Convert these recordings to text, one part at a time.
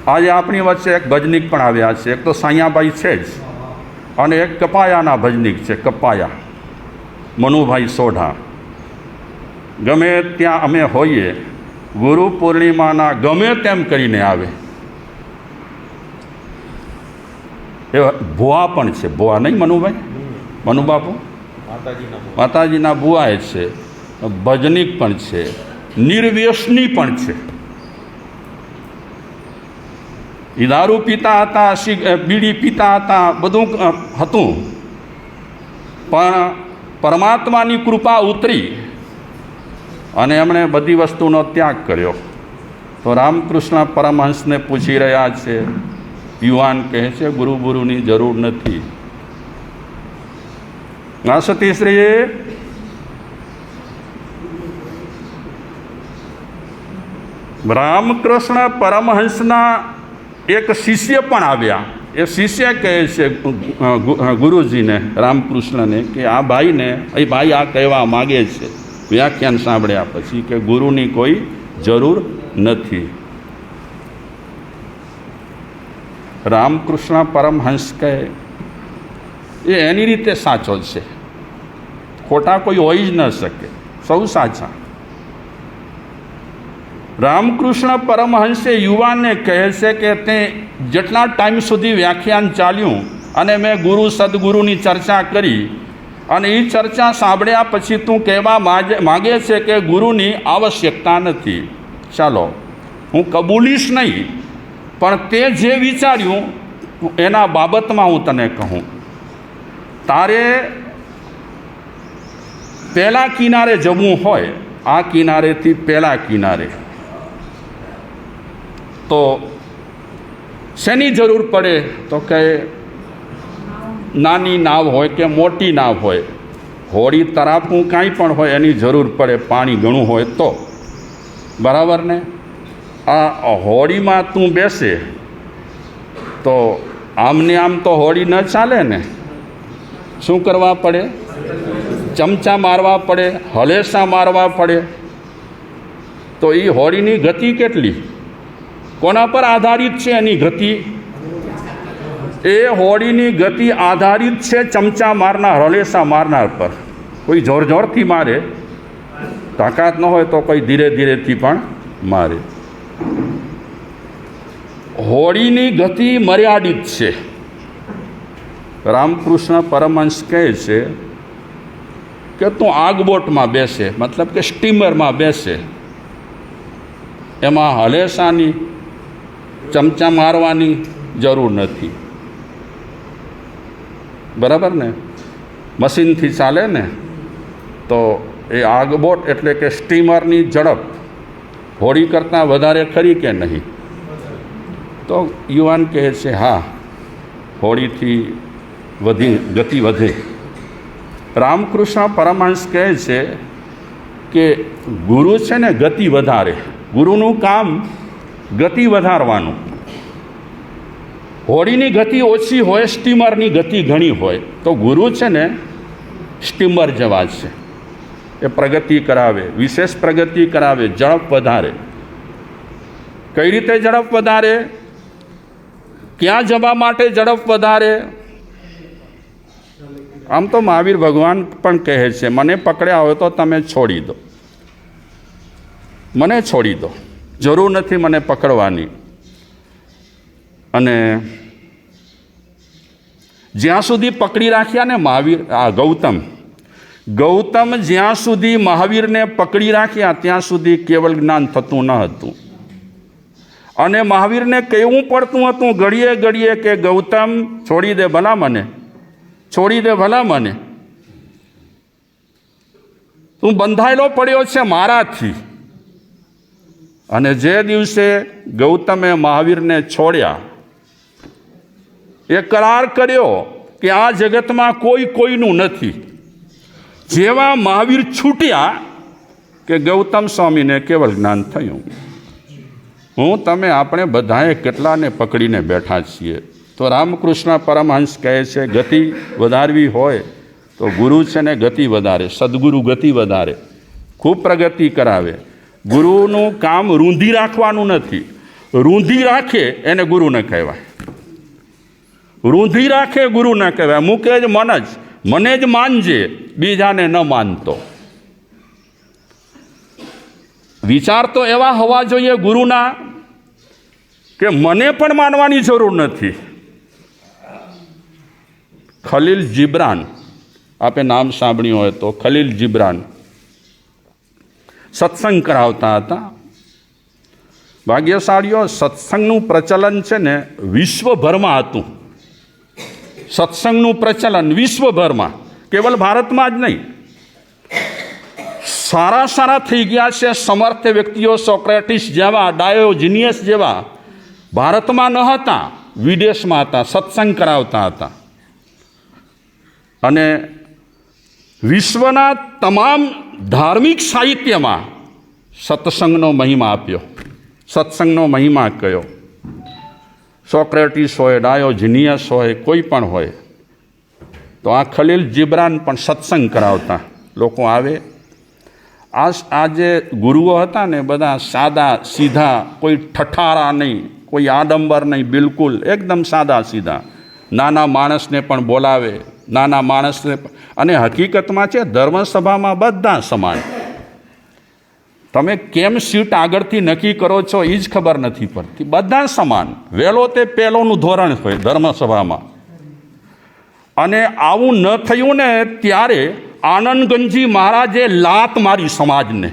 આજે આપણી વચ્ચે એક ભજનિક પણ આવ્યા છે. એક તો સાયાભાઈ છે જ, અને એક કપાયાના ભજનિક છે, કપાયા મનુભાઈ સોઢા. ગમે ત્યાં અમે હોઈએ, ગુરુ પૂર્ણિમાના ગમે તેમ કરીને આવે. એ ભુવા પણ છે, ભુવા નહીં મનુભાઈ, મનુબાપુ માતાજીના ભુવા એ છે, ભજનિક પણ છે, નિર્વ્યસની પણ છે. એ દારૂ પીતા હતા, બીડી પીતા હતા, બધું હતું, પણ પરમાત્માની કૃપા ઉતરી અને એમણે બધી વસ્તુનો ત્યાગ કર્યો. તો રામકૃષ્ણ પરમહંસને પૂછી રહ્યા છે, યુવાન કહે છે ગુરુની જરૂર નથી. સતીશ્રી રામકૃષ્ણ પરમહંસના એક શિષ્ય પણ આવ્યા. એ શિષ્ય કહે છે ગુરુજીને, રામકૃષ્ણને, કે આ ભાઈને, એ ભાઈ આ કહેવા માગે છે વ્યાખ્યાન સાંભળ્યા પછી કે ગુરુની કોઈ જરૂર નથી. રામકૃષ્ણ પરમહંસ કહે એ એની રીતે સાચો છે, ખોટા કોઈ હોઈ જ ન શકે, સૌ સાચા. રામકૃષ્ણ પરમહંસે યુવાનને કહે છે કે તે જેટલા ટાઈમ સુધી વ્યાખ્યાન ચાલ્યું અને મેં ગુરુ સદગુરુની ચર્ચા કરી, અને એ ચર્ચા સાંભળ્યા પછી તું કહેવા માગે છે કે ગુરુની આવશ્યકતા નથી. ચાલો, હું કબૂલીશ નહીં, પણ તે જે વિચાર્યું એના બાબતમાં હું તને કહું. તારે પહેલા કિનારે જવું હોય, આ કિનારેથી પહેલા કિનારે, તો શેની જરૂર પડે? તો કે નાની નાવ હોય કે મોટી નાવ હોય, હોડી તરાપવું કાંઈ પણ હોય, એની જરૂર પડે, પાણી ઘણું હોય તો. બરાબર ને? આ હોડીમાં તું બેસે તો આમને આમ તો હોડી ન ચાલે ને. શું કરવા પડે? ચમચા મારવા પડે, હલેસા મારવા પડે. તો એ હોડીની ગતિ કેટલી, કોના પર આધારિત છે? એની ગતિ, એ હોડીની ગતિ આધારિત છે ચમચા મારનાર, હલેસા મારનાર પર. કોઈ જોર જોરથી મારે, તાકાત ન હોય તો કોઈ ધીરે ધીરેથી પણ મારે. હોડીની ગતિ મર્યાદિત છે. રામકૃષ્ણ પરમહંસ કહે છે કે તું આગબોટમાં બેસે, મતલબ કે સ્ટીમરમાં બેસે, એમાં હલેસાની, ચમચા મારવાની જરૂર નથી. બરાબર ને? મશીનથી ચાલે ને, તો એ આગબોટ એટલે કે સ્ટીમરની ઝડપ હોડી કરતાં વધારે ખરી કે નહીં? તો યુવાન કહે છે હા, હોડીથી ગતિ વધે. રામકૃષ્ણ પરમહંસ કહે છે કે ગુરુ છે ને ગતિ વધારે, ગુરુનું કામ ગતિ વધારવાનું. હોડીની ગતિ ઓછી હોય, સ્ટીમરની ગતિ ઘણી હોય, તો ગુરુ છે ને સ્ટીમર જેવા છે. એ પ્રગતિ કરાવે, વિશેષ પ્રગતિ કરાવે, ઝડપ વધારે. કઈ રીતે ઝડપ વધારે? ક્યાં જવા માટે ઝડપ વધારે? આમ તો મહાવીર ભગવાન પણ કહે છે, મને પકડ્યા હોય તો તમે છોડી દો, મને છોડી દો, જરૂર નથી મને પકડવાની. અને જ્યાં સુધી પકડી રાખ્યા ને મહાવીર, ગૌતમ જ્યાં સુધી મહાવીરને પકડી રાખ્યા ત્યાં સુધી કેવલ જ્ઞાન થતું ન હતું. અને મહાવીરને કહેવું પડતું હતું ઘડીએ ઘડીએ કે ગૌતમ છોડી દે ભલા મને, છોડી દે ભલા મને, તું બંધાયેલો પડ્યો છે મારાથી. અને જે દિવસે ગૌતમે મહાવીરને છોડ્યા, એ કરાર કર્યો કે આ જગતમાં કોઈ કોઈનું નથી. જેવા મહાવીર છૂટ્યા કે ગૌતમ સ્વામીને કેવલ જ્ઞાન થયું. હું તમે આપણે બધાએ કેટલાને પકડીને બેઠા છીએ. તો રામકૃષ્ણ પરમહંસ કહે છે ગતિ વધારવી હોય તો ગુરુ છે ને ગતિ વધારે, સદગુરુ ગતિ વધારે, ખૂબ પ્રગતિ કરાવે. ગુરુનું કામ રૂંધી રાખવાનું નથી, રૂંધી રાખે એને ગુરુ ન કહેવાય. રૂંધી રાખે ગુરુ ન કહેવાય. મૂકે જ મન જ, મને જ માનજે, બીજાને ન માનતો. વિચાર તો એવા હોવા જોઈએ ગુરુના કે મને પણ માનવાની જરૂર નથી. ખલીલ જીબ્રાન, આપે નામ સાંભળ્યું હોય તો, ખલીલ જીબ્રાન સત્સંગ કરાવતા હતા. ભાગ્યશાળીઓ, સત્સંગનું પ્રચલન છે ને વિશ્વભરમાં હતું. સત્સંગનું પ્રચલન વિશ્વભરમાં, કેવલ ભારતમાં જ નહીં. સારા થઈ ગયા છે સમર્થ વ્યક્તિઓ, સોક્રેટિસ જેવા, ડાયોજિનિયસ જેવા ભારતમાં ન હતા, વિદેશમાં હતા, સત્સંગ કરાવતા હતા. અને વિશ્વના તમામ ધાર્મિક સાહિત્યમાં સત્સંગનો મહિમા આપ્યો, સત્સંગનો મહિમા કયો. સોક્રેટિસ હોય, ડાયોજિનિયસ હોય, કોઈ પણ હોય. તો આ ખલીલ જીબ્રાન પણ સત્સંગ કરાવતા. લોકો આવે. આ જે ગુરુઓ હતા ને બધા સાદા સીધા, કોઈ ઠઠારા નહીં, કોઈ આડંબર નહીં, બિલકુલ એકદમ સાદા સીધા. નાના માણસને પણ બોલાવે, નાના માણસને. અને હકીકતમાં છે ધર્મસભામાં બધા સમાન. તમે કેમ સીટ આગળથી નક્કી કરો છો એ જ ખબર નથી પડતી. બધા સમાન. વહેલો તે પહેલોનું ધોરણ હોય ધર્મસભામાં. અને આવું ન થયું ને ત્યારે આનંદગંજી મહારાજે લાત મારી સમાજને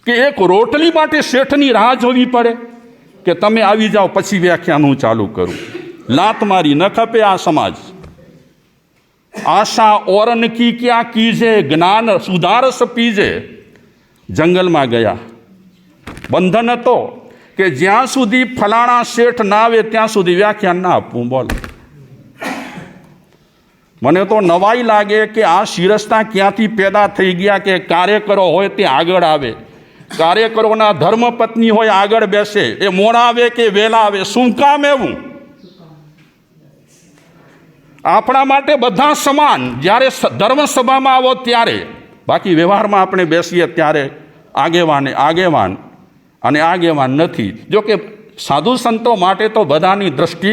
કે એક રોટલી માટે શેઠની રાહ જોવી પડે કે તમે આવી જાઓ પછી વ્યાખ્યાન હું ચાલુ કરું. લાત મારી. ન ખપે આ સમાજ. આશા ઓરન કી ક્યાં કીજે, જ્ઞાન સુધારસ પીજે. જંગલમાં ગયા. બંધન હતો કે જ્યાં સુધી ફલાણા શેઠ ના આવે ત્યાં સુધી વ્યાખ્યાન ના આપવું. બોલ. મને તો નવાઈ લાગે કે આ શિરસ્તા ક્યાંથી પેદા થઈ ગયા કે કાર્યકરો હોય તે આગળ આવે, કાર્યકરોના ધર્મપત્ની હોય આગળ બેસે. એ મોડા આવે કે વહેલા આવે, શું કામ એવું? આપણા માટે બધા સમાન જ્યારે ધર્મસભામાં આવો ત્યારે. બાકી વ્યવહારમાં આપણે બેસીએ ત્યારે આગેવાન અને આગેવાન નથી. જો કે સાધુ સંતો માટે તો બધાની દ્રષ્ટિ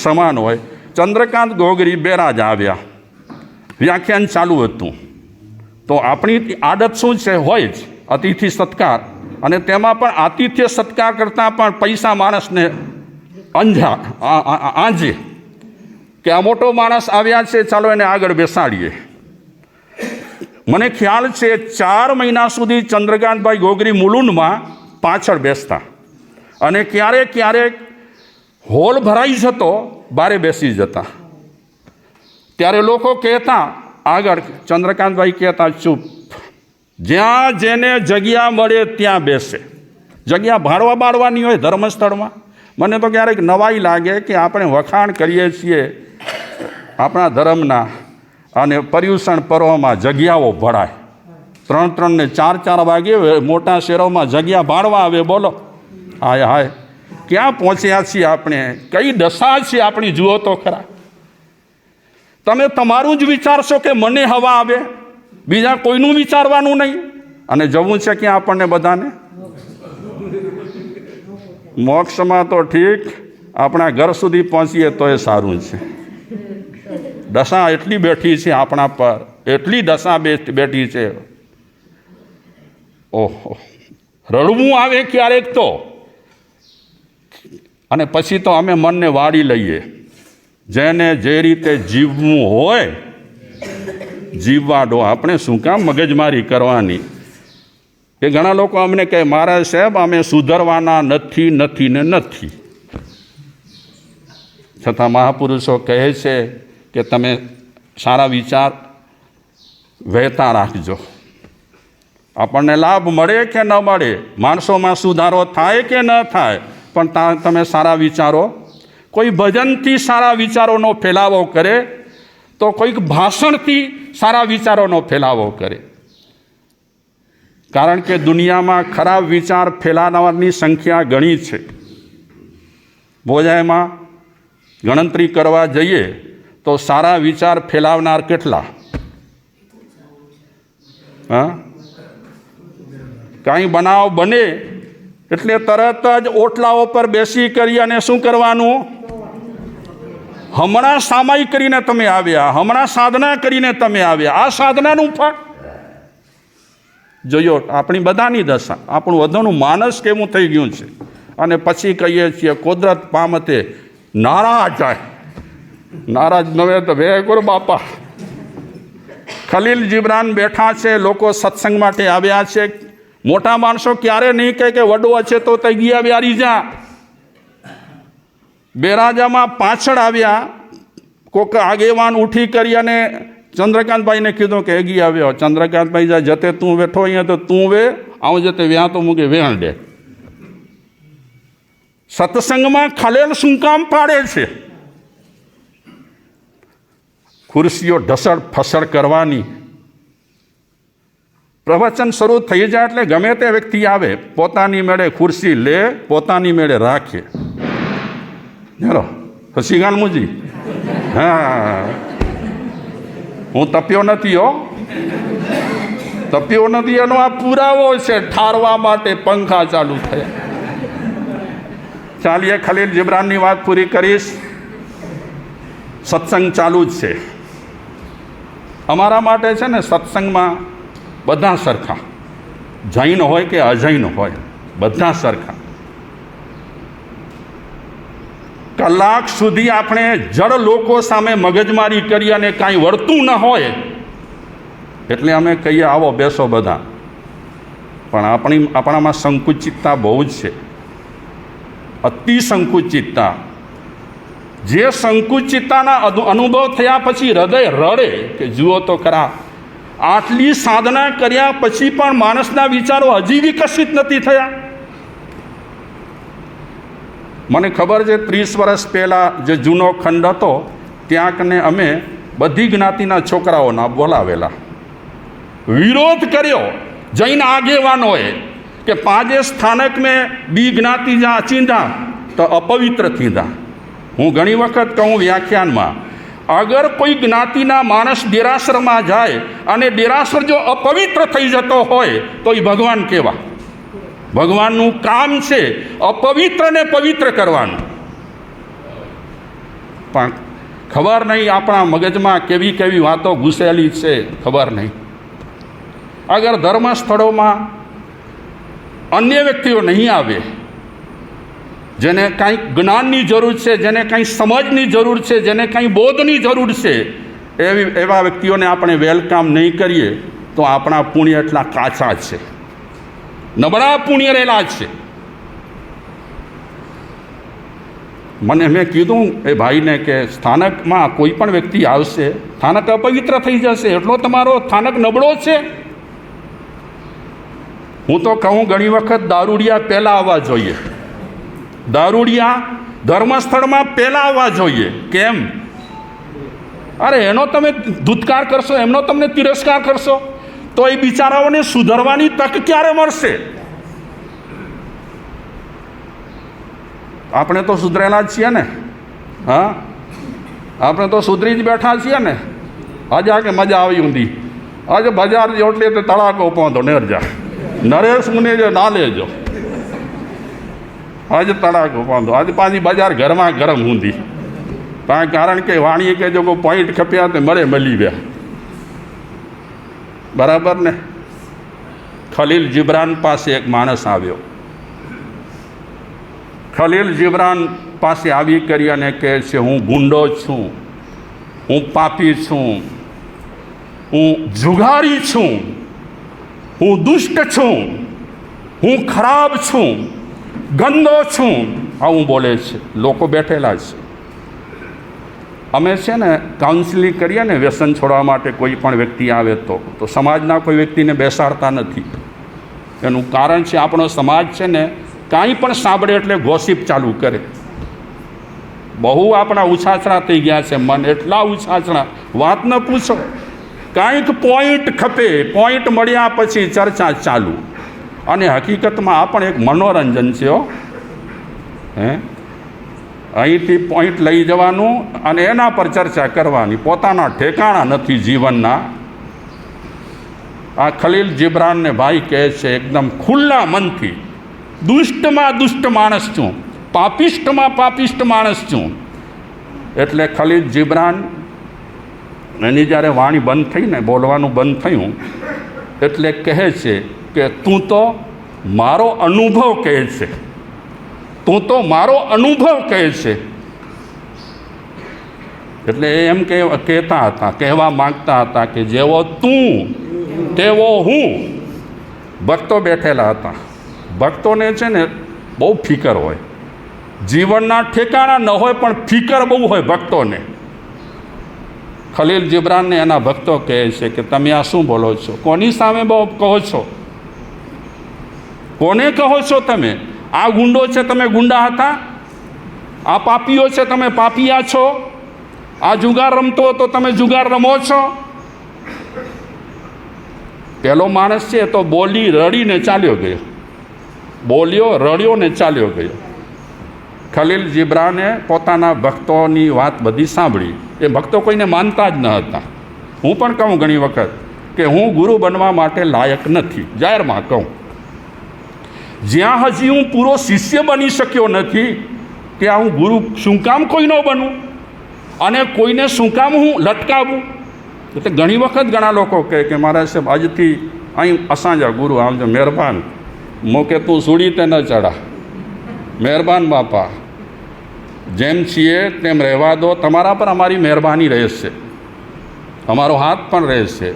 સમાન હોય. ચંદ્રકાંત ગોગરી બેરાજ આવ્યા, વ્યાખ્યાન ચાલુ હતું. તો આપણી આદત શું છે? હોય જ અતિથિ સત્કાર. અને તેમાં પણ આતિથ્ય સત્કાર કરતાં પણ પૈસા માણસને આંજે કે આ મોટો માણસ આવ્યા છે, ચાલો એને આગળ બેસાડીએ. મને ખ્યાલ છે 4 મહિના સુધી ચંદ્રકાંતભાઈ ગોગરી મુલુંડમાં પાછળ બેસતા. અને ક્યારેક હોલ ભરાઈ જતો, બારે બેસી જતા. ત્યારે લોકો કહેતા આગળ, ચંદ્રકાંતભાઈ કહેતા ચૂપ. જ્યાં જેને જગ્યા મળે ત્યાં બેસે. જગ્યા ભાડવા બાળવાની હોય ધર્મસ્થળમાં. મને તો ક્યારેક નવાઈ લાગે કે આપણે વખાણ કરીએ છીએ આપણા ધર્મના અને પર્યુષણ પર્વમાં જગ્યાઓ ભરાય. 3 ને 4 વાગે મોટા શહેરોમાં જગ્યા ભાડવા આવે. બોલો હાય ક્યાં પહોંચ્યા છીએ આપણે? કઈ દશા છે આપણી? જુઓ તો ખરા. તમે તમારું જ વિચારશો કે મને હવા આવે, બીજા કોઈનું વિચારવાનું નહીં. અને જવું છે ક્યાં આપણને બધાને? મોક્ષમાં તો ઠીક, આપણા ઘર સુધી પહોંચીએ તો એ સારું છે. દશા એટલી બેઠી છે આપણા પર, એટલી દશા બેઠી છે. ઓહો, રડવું આવે ક્યારેક તો. અને પછી તો અમે મનને વાળી લઈએ. જેને જે રીતે જીવવું હોય જીવવા દો. આપણે શું કામ મગજમારી કરવાની? એ ઘણા લોકો અમને કહે, મારા સાહેબ અમે સુધરવાના નથી. છતાં મહાપુરુષો કહે છે કે તમે સારા વિચાર વહેતા રાખજો. આપણને લાભ મળે કે ન મળે, માણસોમાં સુધારો થાય કે ન થાય, પણ તમે સારા વિચારો. કોઈ ભજનથી સારા વિચારોનો ફેલાવો કરે તો કોઈક ભાષણથી સારા વિચારોનો ફેલાવો કરે. કારણ કે દુનિયામાં ખરાબ વિચાર ફેલાવનારની સંખ્યા ઘણી છે. ભોજાઈમાં ગણતરી કરવા જઈએ તો સારા વિચાર ફેલાવનાર કેટલા? કાંઈ બનાવ બને એટલે તરત જ ઓટલાઓ પર બેસી કરી અને શું કરવાનું? હમણાં સામાઈ કરીને તમે આવ્યા, હમણાં સાધના કરીને તમે આવ્યા, આ સાધનાનું ફળ જોયો. આપણી બધાની દશા, આપણું બધાનું માનસ કેવું થઈ ગયું છે. અને પછી કહીએ છીએ કુદરત પામતે નારાજ જાય. નારાજ નવે તો વે ગુરુ બાપા. ખલીલ જીબ્રાન બેઠા છે, લોકો સત્સંગ માટે આવ્યા છે. મોટા માણસો ક્યારે નહીં કહે કે વડો છે તો તે ગયા વ્યારી જા. બેરાજામાં પાછળ આવ્યા, કોક આગેવાન ઉઠી કરી અને ચંદ્રકાંતભાઈને કીધું કે એગી આવ્યો. ચંદ્રકાંતભાઈ જા જતે તું બેઠો અહીંયા તો તું વે, આવું જતે વ્યાં તો મૂકે વેણ દે. સત્સંગમાં ખલેલ શું કામ પાડે છે? ખુરશીઓ ઢસડ ફસડ કરવાની. પ્રવચન શરૂ થઈ જાય એટલે ગમે તે વ્યક્તિ આવે, પોતાની મેળે ખુરશી લે, પોતાની મેળે રાખે. હેલો શશિકાંત મુજી, હા, હું તપ્યો નથી હો, તપ્યો નથી. એનો આ પુરાવો છે. ઠારવા માટે પંખા ચાલુ થયા. ચાલીએ, ખલીલ જીબ્રાનની વાત પૂરી કરીશ. સત્સંગ ચાલુ જ છે. અમારા માટે છે ને સત્સંગમાં બધા સરખા, જૈન હોય કે અજૈન હોય, બધા સરખા. કલાક સુધી આપણે જડ લોકો સામે મગજમારી કરી અને કાંઈ વળતું ન હોય એટલે અમે કહીએ આવો બેસો બધા. પણ આપણામાં સંકુચિતતા બહુ જ છે, અતિ સંકુચિતતા. જે સંકુચિતતાના અનુભવ થયા પછી હૃદય રડે કે જુઓ તો ખરા, આટલી સાધના કર્યા પછી પણ માણસના વિચારો હજી વિકસિત નથી થયા. મને ખબર છે 30 વર્ષ પહેલાં જે જૂનો ખંડ હતો ત્યાં કને અમે બધી જ્ઞાતિના છોકરાઓના બોલાવેલા, વિરોધ કર્યો જૈન આગેવાનોએ કે પાંચે સ્થાનક મેં બી જ્ઞાતિ જા ચીંધા તો અપવિત્ર થીંધા. હું ઘણી વખત કહું વ્યાખ્યાનમાં, અગર કોઈ જ્ઞાતિના માણસ દેરાસરમાં જાય અને દેરાસર જો અપવિત્ર થઈ જતો હોય તો એ ભગવાન કેવા? ભગવાનનું કામ છે અપવિત્રને પવિત્ર કરવાનું. પણ ખબર નહીં આપણા મગજમાં કેવી કેવી વાતો ઘૂસેલી છે, ખબર નહીં. અગર ધર્મ સ્થળોમાં અન્ય વ્યક્તિઓ નહીં આવે, જેને કાંઈક જ્ઞાનની જરૂર છે, જેને કાંઈ સમજની જરૂર છે, જેને કાંઈ બોધની જરૂર છે, એવા વ્યક્તિઓને આપણે વેલકમ નહીં કરીએ તો આપણા પુણ્ય એટલા કાચા છે, નબળા પુણ્ય રહેલા છે. મેં કીધું એ ભાઈને કે સ્થાનકમાં કોઈ પણ વ્યક્તિ આવશે, સ્થાનક અપવિત્ર થઈ જશે એટલો તમારો સ્થાનક નબળો છે? હું તો કહું ઘણી વખત દારૂડિયા પહેલાં આવવા જોઈએ. દારૂડિયા ધર્મસ્થળમાં પહેલાં આવવા જોઈએ. કેમ? અરે એનો તમે ધૂતકાર કરશો, એમનો તમને તિરસ્કાર કરશો તો એ બિચારાઓને સુધરવાની તક ક્યારે મળશે? આપણે તો સુધરેલા જ છીએ ને, હા, આપણે તો સુધરી જ બેઠા છીએ ને. આજે આ કે મજા આવી ઊંધી, આજે બજાર એટલે તે તળાકો પહોંચો નેરજા, નરેશ મુને જો ના લેજો, આજે તળાકો પહોંચો, આજે પાછી બજાર ઘરમાં ગરમ ઊંધી. કારણ કે વાણીએ કે જો કોઈ પોઈન્ટ ખપ્યા તો મળે મળી ગયા. બરાબર ને? ખલીલ જીબ્રાન પાસે એક માણસ આવ્યો. ખલીલ જીબ્રાન પાસે આવી કરી અને કહે છે, હું ગુંડો છું, હું પાપી છું, હું જુગારી છું, હું દુષ્ટ છું, હું ખરાબ છું, ગંદો છું, આવું બોલે છે. લોકો બેઠેલા છે. અમે છે ને કાઉન્સિલિંગ કરીએ ને વ્યસન છોડવા માટે, કોઈ પણ વ્યક્તિ આવે તો સમાજના કોઈ વ્યક્તિને બેસાડતા નથી. એનું કારણ છે આપણો સમાજ છે ને કાંઈ પણ સાંભળે એટલે ગોસિપ ચાલુ કરે. બહુ આપણા ઉછાછડા થઈ ગયા છે, મન એટલા ઉછાછડા વાત ન પૂછો. કાંઈક પોઈન્ટ ખપે, પોઈન્ટ મળ્યા પછી ચર્ચા ચાલુ. અને હકીકતમાં આ પણ એક મનોરંજન છે હો. અહીંથી પોઈન્ટ લઈ જવાનું અને એના પર ચર્ચા કરવાની, પોતાના ઠેકાણા નથી જીવનના. આ ખલીલ જીબ્રાનને ભાઈ કહે છે એકદમ ખુલ્લા મનથી, દુષ્ટમાં દુષ્ટ માણસ છું, પાપિષ્ટમાં પાપિષ્ટ માણસ છું. એટલે ખલીલ જીબ્રાન એની જ્યારે વાણી બંધ થઈ ને, બોલવાનું બંધ થયું, એટલે કહે છે કે તું તો મારો અનુભવ કહે છે, તું તો મારો અનુભવ કહે છે. એટલે એમ કહેતા હતા, કહેવા માગતા હતા કે જેવો તું તેવો હું. ભક્તો બેઠેલા હતા. ભક્તોને છે ને બહુ ફિકર હોય, જીવનના ઠેકાણા ન હોય પણ ફિકર બહુ હોય ભક્તોને. ખલીલ જીબ્રાનને એના ભક્તો કહે છે કે તમે આ શું બોલો છો? કોની સામે બહુ કહો છો? કોને કહો છો તમે? આ ગુંડો છે, તમે ગુંડા હતા? આ પાપીઓ છે, તમે પાપિયા છો? આ જુગાર રમતો હતો, તમે જુગાર રમો છો? પેલો માણસ છે તો બોલી રડીને ચાલ્યો ગયો, બોલ્યો, રડ્યો ને ચાલ્યો ગયો. ખલીલ જીબ્રાને પોતાના ભક્તોની વાત બધી સાંભળી. એ ભક્તો કોઈને માનતા જ ન હતા. હું પણ કહું ઘણી વખત કે હું ગુરુ બનવા માટે લાયક નથી, જાહેરમાં કહું. જ્યાં હજી હું પૂરો શિષ્ય બની શક્યો નથી ત્યાં હું ગુરુ શું કામ કોઈનો બનું અને કોઈને શું કામ હું લટકાવું? એટલે ઘણી વખત ઘણા લોકો કહે કે મારા સાહેબ આજથી અહીં અસાંજા ગુરુ આવજો, મહેરબાન, મોકે તું સુડી તે ન ચડા, મહેરબાન બાપા, જેમ છીએ તેમ રહેવા દો, તમારા પર અમારી મહેરબાની રહેશે, અમારો હાથ પણ રહેશે.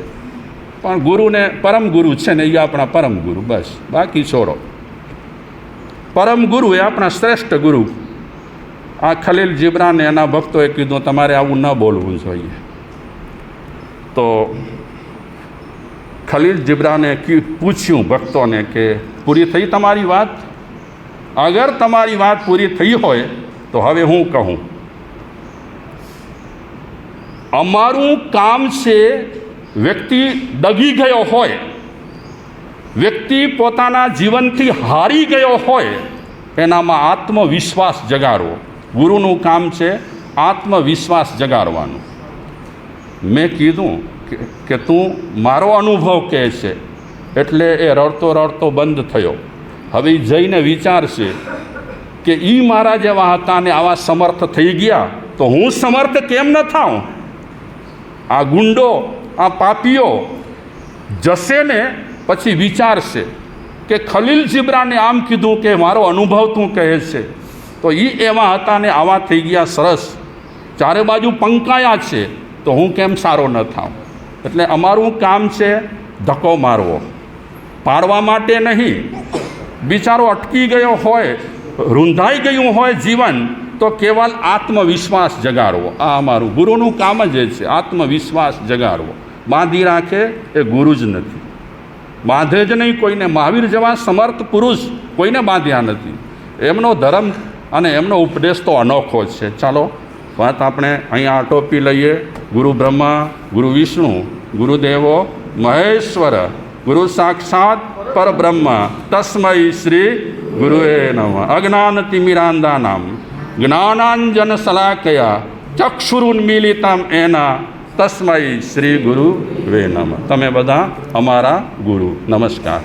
પણ ગુરુને પરમ ગુરુ છે ને એ આપણા પરમ ગુરુ, બસ, બાકી છોડો. પરમ ગુરુ એ આપણા શ્રેષ્ઠ ગુરુ. આ ખલીલ જીબ્રાને એના ભક્તોએ કીધું તમારે આવું ન બોલવું જોઈએ. તો ખલીલ જીબ્રાને પૂછ્યું ભક્તોને કે પૂરી થઈ તમારી વાત? અગર તમારી વાત પૂરી થઈ હોય તો હવે હું કહું. અમારું કામ છે, વ્યક્તિ ડગી ગયો હોય, વ્યક્તિ પોતાના જીવનથી હારી ગયો હોય, એનામાં આત્મવિશ્વાસ જગાડવો. ગુરુનું કામ છે આત્મવિશ્વાસ જગાડવાનું. મેં કીધું કે તું મારો અનુભવ કહે છે, એટલે એ રડતો રડતો બંધ થયો. હવે જઈને વિચારશે કે એ મારા જેવા હતા ને આવા સમર્થ થઈ ગયા તો હું સમર્થ કેમ ન થાઉં? આ ગુંડો, આ પાપીઓ જશે ને પછી વિચારશે કે ખલીલ જીબ્રાને આમ કીધું કે મારો અનુભવ તું કહે છે તો એ એવા હતા ને આવા થઈ ગયા, સરસ, ચારે બાજુ પંકાયા છે, તો હું કેમ સારો ન થાઉં? એટલે અમારું કામ છે ધક્કો મારવો, પાડવા માટે નહીં. બિચારો અટકી ગયો હોય, રૂંધાઈ ગયું હોય જીવન, તો કેવલ આત્મવિશ્વાસ જગાડવો. આ અમારું ગુરુનું કામ જ છે, આત્મવિશ્વાસ જગાડવો. બાંધી રાખે એ ગુરુ જ નથી, બાંધે જ નહીં કોઈને. મહાવીર જેવા સમર્થ પુરુષ કોઈને બાંધ્યા નથી. એમનો ધર્મ અને એમનો ઉપદેશ તો અનોખો છે. ચાલો વાત આપણે અહીંયા આટોપી લઈએ. ગુરુ બ્રહ્મા, ગુરુ વિષ્ણુ, ગુરુદેવો મહેશ્વર, ગુરુ સાક્ષાત પરબ્રહ્મ, તસ્મૈ શ્રી ગુરુએ નમઃ. અજ્ઞાનતિમિરાંધાનામ જ્ઞાનાંજન શલાકયા ચક્ષુરુન્મીલિતમ એના તસ્મૈ શ્રી ગુરુવે નમઃ. તમે બધા અમારા ગુરુ. નમસ્કાર.